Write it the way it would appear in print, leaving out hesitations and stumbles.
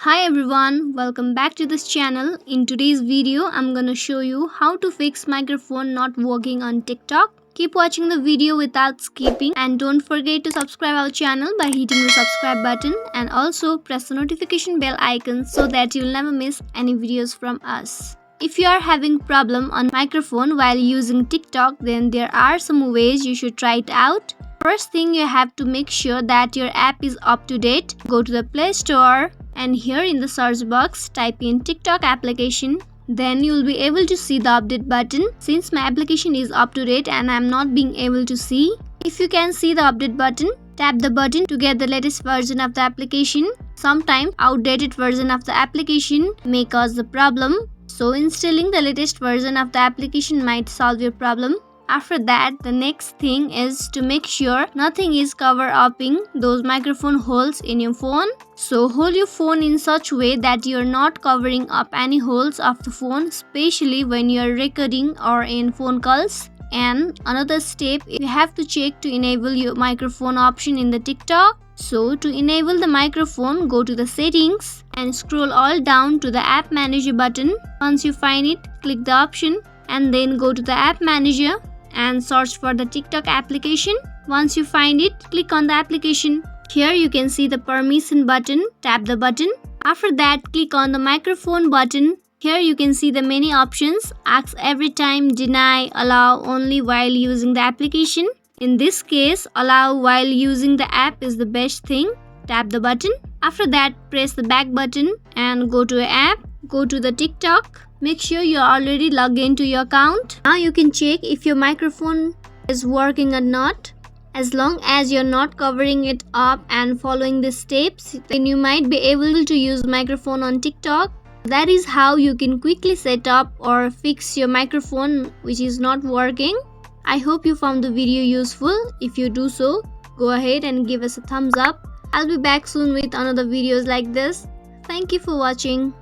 Hi everyone, welcome back to this channel. In today's video, I'm gonna show you how to fix microphone not working on TikTok. Keep watching the video without skipping and don't forget to subscribe our channel by hitting the subscribe button and also press the notification bell icon so that you'll never miss any videos from us. If you are having problem on microphone while using TikTok, then there are some ways you should try it out. First thing, you have to make sure that your app is up to date. Go to the Play Store and here in the search box type in TikTok application. Then you will be able to see the update button. Since my application is up to date and I am not being able to see. If you can see the update button, tap the button to get the latest version of the application. Sometimes outdated version of the application may cause the problem. So installing the latest version of the application might solve your problem. After that, the next thing is to make sure nothing is cover-upping those microphone holes in your phone. So hold your phone in such way that you're not covering up any holes of the phone, especially when you're recording or in phone calls. And another step, you have to check to enable your microphone option in the TikTok. So to enable the microphone, go to the settings and scroll all down to the app manager button. Once you find it, click the option and then go to the app manager and search for the TikTok application. Once you find it, click on the application. Here you can see the permission button. Tap the button. After that, click on the microphone button. Here you can see the many options. Ask every time, deny, allow only while using the application. In this case, allow while using the app is the best thing. Tap the button. After that, press the back button and go to app. Go to the TikTok. Make sure you're already logged into your account. Now you can check if your microphone is working or not. As long as you're not covering it up and following the steps, then you might be able to use microphone on TikTok. That is how you can quickly set up or fix your microphone which is not working. I hope you found the video useful. If you do so, go ahead and give us a thumbs up. I'll be back soon with another videos like this. Thank you for watching.